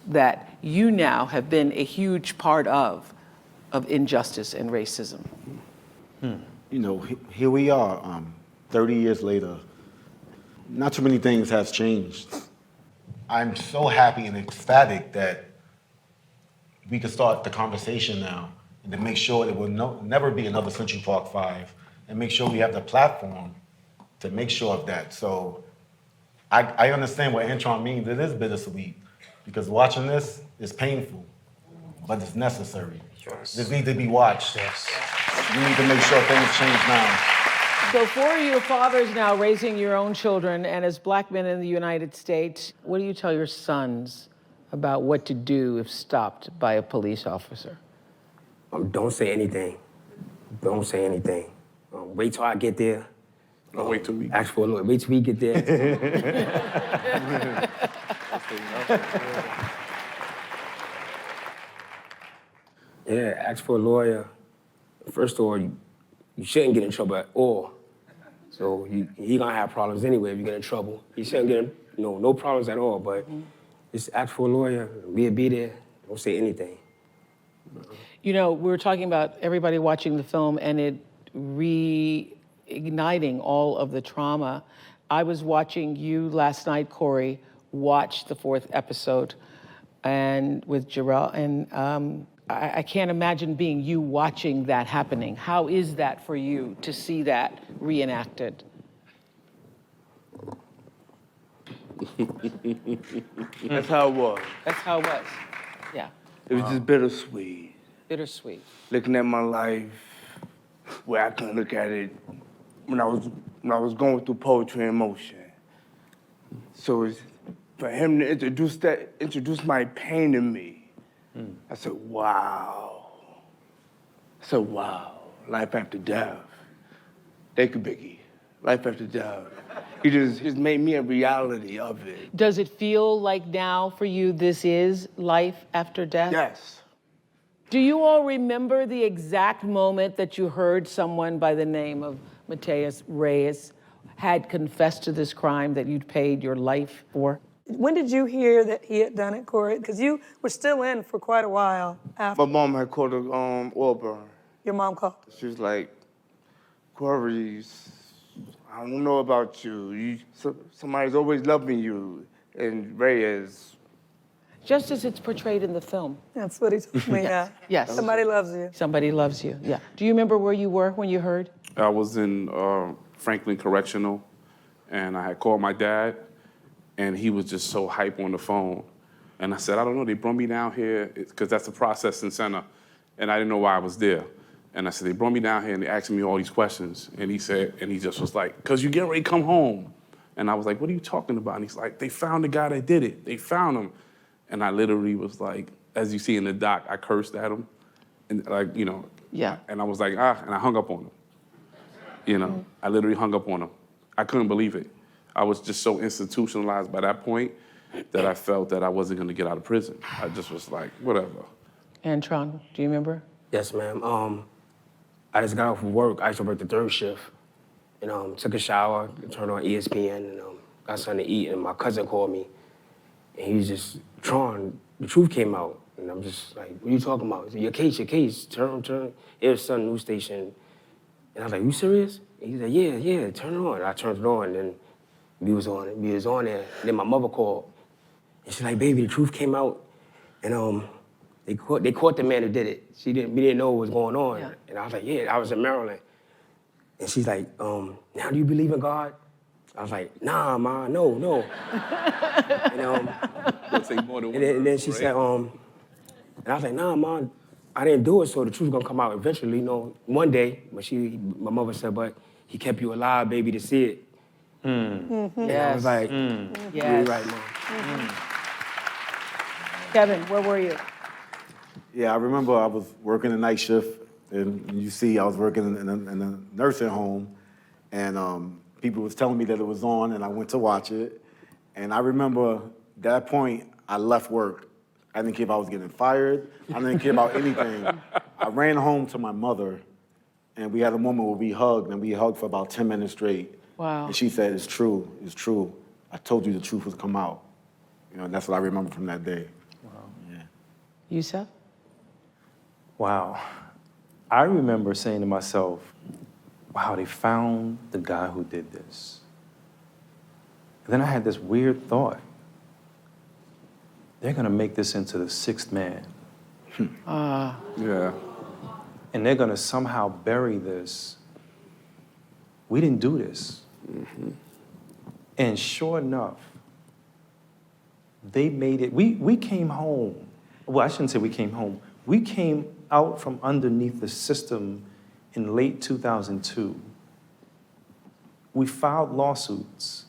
that you now have been a huge part of injustice and racism? You know, here we are, 30 years later. Not too many things has changed. I'm so happy and ecstatic that we can start the conversation now and to make sure it will never be another Central Park 5 and make sure we have the platform to make sure of that. So I understand what Antron means. It is bittersweet because watching this is painful, but it's necessary. Yes. This needs to be watched. Yes. We need to make sure things change now. So for your fathers now raising your own children, and as black men in the United States, what do you tell your sons about what to do if stopped by a police officer? Don't say anything. Don't say anything. Wait till I get there. Wait till we. Ask for a lawyer. Wait till we get there. Yeah, ask for a lawyer. First of all, you shouldn't get in trouble at all. So he gonna have problems anyway if you get in trouble. He shouldn't get no problems at all, but just ask for a lawyer. We'll be there. Don't say anything. You know, we were talking about everybody watching the film and it reigniting all of the trauma. I was watching you last night, Korey, watch the 4th episode and with Jarrell, and I can't imagine being you watching that happening. How is that for you to see that reenacted? That's how it was. That's how it was. Yeah. It was just bittersweet. Bittersweet. Looking at my life where I couldn't look at it when I was going through poetry in motion. So it's for him to introduce my pain to me. I said, wow. I said, wow, life after death. Thank you, Biggie. Life after death. He just made me a reality of it. Does it feel like now for you this is life after death? Yes. Do you all remember the exact moment that you heard someone by the name of Mateus Reyes had confessed to this crime that you'd paid your life for? When did you hear that he had done it, Korey? Because you were still in for quite a while after. My mom had called a oil burn. Your mom called? She was like, Korey, I don't know about you. Somebody's always loving you. And Reyes. Just as it's portrayed in the film. That's what he told me, yeah. Yes. Somebody loves you. Somebody loves you, yeah. Do you remember where you were when you heard? I was in Franklin Correctional, and I had called my dad, and he was just so hype on the phone. And I said, I don't know, they brought me down here, because that's the processing center, and I didn't know why I was there. And I said, they brought me down here, and they asked me all these questions. And he said, and he just was like, because you getting ready to come home. And I was like, what are you talking about? And he's like, they found the guy that did it. They found him. And I literally was like, as you see in the doc, I cursed at him. And like, you know. Yeah. And I was like, and I hung up on him. You know, I literally hung up on him. I couldn't believe it. I was just so institutionalized by that point that I felt that I wasn't gonna get out of prison. I just was like, whatever. Antron, do you remember? Yes, ma'am. I just got off of work. I used to work the third shift. And took a shower, turned on ESPN, and got something to eat. And my cousin called me. And he was just, Tron, the truth came out. And I'm just like, what are you talking about? He said, your case, turn. It was some news station. And I was like, you serious? And he said, yeah, turn it on. And I turned it on, and then we was on there. And then my mother called. And she's like, baby, the truth came out. And they caught the man who did it. We didn't know what was going on. Yeah. And I was like, yeah, I was in Maryland. And she's like, now do you believe in God? I was like, nah, ma, no. And then she said, and I was like, nah, ma, I didn't do it, so the truth's gonna come out eventually, one day. But my mother said, but he kept you alive, baby, to see it. Mm-hmm. And I was like, you're right, mom. Kevin, where were you? Yeah, I remember I was working a night shift, and you see I was working in a nursing home, and people was telling me that it was on, and I went to watch it. And I remember that point, I left work. I didn't care if I was getting fired. I didn't care about anything. I ran home to my mother, and we had a moment where we hugged, and we hugged for about 10 minutes straight. Wow. And she said, it's true. I told you the truth would come out. And that's what I remember from that day. Wow. Yeah. Yusuf? Wow. I remember saying to myself, wow, they found the guy who did this. And then I had this weird thought. They're gonna make this into the sixth man. Yeah. And they're gonna somehow bury this. We didn't do this. Mm-hmm. And sure enough, they made it. We came home. Well, I shouldn't say we came home. We came out from underneath the system in late 2002. We filed lawsuits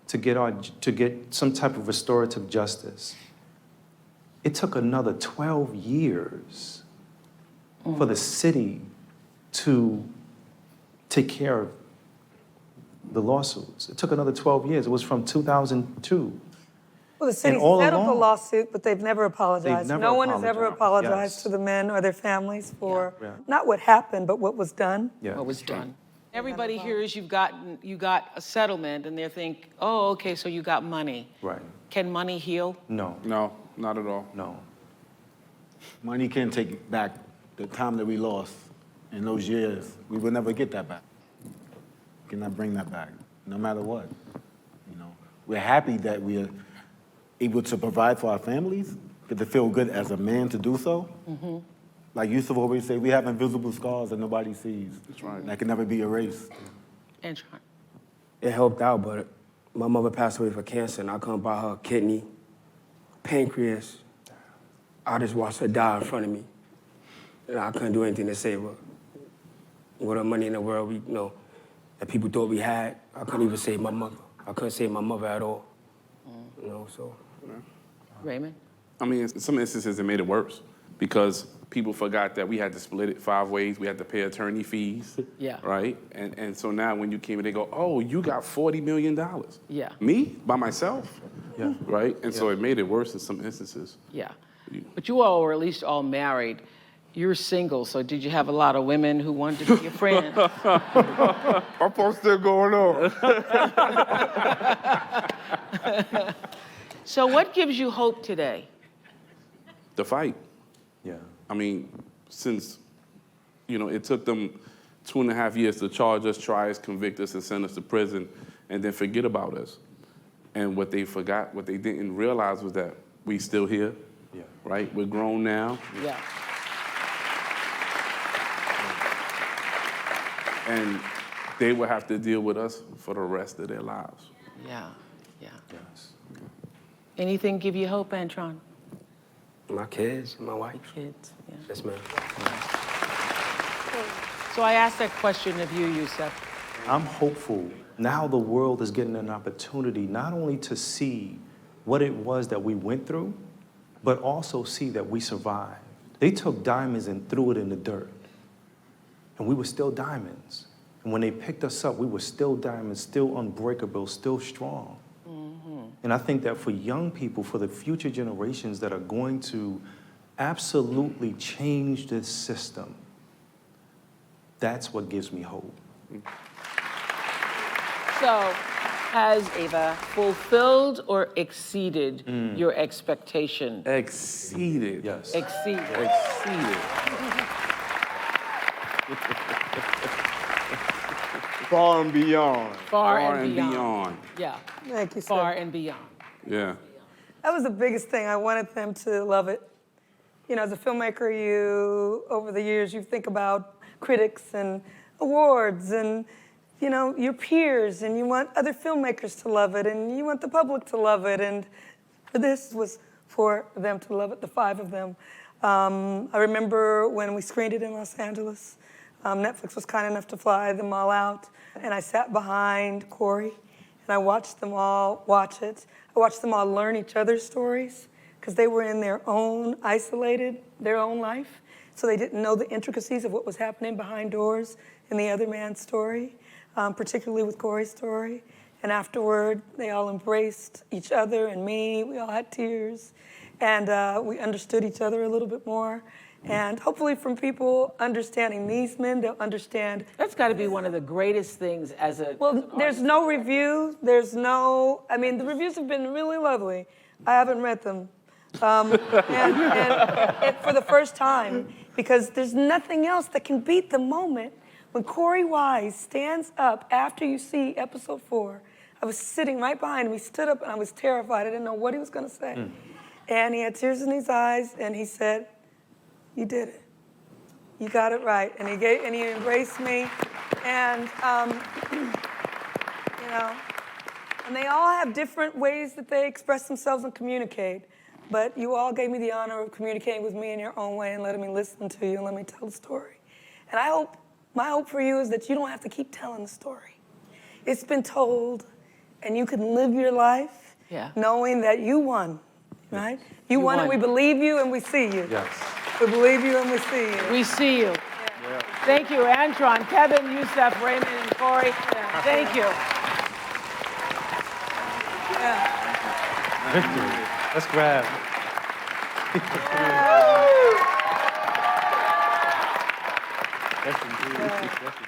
to get some type of restorative justice. It took another 12 years for the city to take care of the lawsuits. It took another 12 years. It was from 2002. Well, the city settled the lawsuit, but they've never apologized. No one has ever apologized to the men or their families for not what happened, but what was done. What was done. Everybody hears you got a settlement, and they think, oh, okay, so you got money. Right. Can money heal? No, not at all. No. Money can't take back the time that we lost in those years. We will never get that back. We cannot bring that back, no matter what. We're happy that we are able to provide for our families, but to feel good as a man to do so. Mm-hmm. Like Yusuf always say, we have invisible scars that nobody sees. That's right. That can never be erased. And It helped out, but my mother passed away for cancer, and I couldn't buy her a kidney, pancreas. I just watched her die in front of me, and I couldn't do anything to save her. With the money in the world, that people thought we had, I couldn't even save my mother. I couldn't save my mother at all. So. Raymond? I mean, in some instances, it made it worse because people forgot that we had to split it 5 ways. We had to pay attorney fees. Yeah. Right? And so now when you came in, they go, oh, you got $40 million. Yeah. Me? By myself? Yeah. Right? And so it made it worse in some instances. Yeah. But you all were at least all married. You're single, so did you have a lot of women who wanted to be your friends? My phone's still going on. So what gives you hope today? The fight. Yeah. I mean, since, it took them 2.5 years to charge us, try us, convict us, and send us to prison, and then forget about us. And what they forgot, what they didn't realize was that we still here, right? We're grown now. Yeah. And they will have to deal with us for the rest of their lives. Yeah, yeah. Yes. Anything give you hope, Antron? My kids, my wife. Kids, yeah. Yes, ma'am. So I asked that question of you, Yusef. I'm hopeful. Now the world is getting an opportunity not only to see what it was that we went through, but also see that we survived. They took diamonds and threw it in the dirt. And we were still diamonds. And when they picked us up, we were still diamonds, still unbreakable, still strong. And I think that for young people, for the future generations that are going to absolutely change this system, that's what gives me hope. So, has Ava fulfilled or exceeded your expectation? Exceeded. Yes. Exceeded. Exceeded. Far and beyond. Far and beyond. Yeah. Thank you, sir. Far and beyond. Yeah. That was the biggest thing. I wanted them to love it. As a filmmaker, over the years, you think about critics and awards and, your peers, and you want other filmmakers to love it, and you want the public to love it, and this was for them to love it, the 5 of them. I remember when we screened it in Los Angeles, Netflix was kind enough to fly them all out, and I sat behind Korey, and I watched them all watch it. I watched them all learn each other's stories, because they were in their own isolated, their own life, so they didn't know the intricacies of what was happening behind doors in the other man's story, particularly with Korey's story. And afterward, they all embraced each other and me. We all had tears, and we understood each other a little bit more. And hopefully from people understanding these men, they'll understand. That's got to be one of the greatest things as a... Well, there's no review. The reviews have been really lovely. I haven't read them. And for the first time, because there's nothing else that can beat the moment when Korey Wise stands up after you see episode 4. I was sitting right behind him. He stood up and I was terrified. I didn't know what he was going to say. And he had tears in his eyes and he said, "You did it. You got it right." And he embraced me. And and they all have different ways that they express themselves and communicate. But you all gave me the honor of communicating with me in your own way and letting me listen to you and let me tell the story. And my hope for you is that you don't have to keep telling the story. It's been told, and you can live your life knowing that you won, right? You won, and we believe you and we see you. Yes. We believe you and we see you. We see you. Yeah. Thank you, Antron, Kevin, Yusef, Raymond, and Korey. Yeah. Thank you. Victory. Let's grab. Yeah.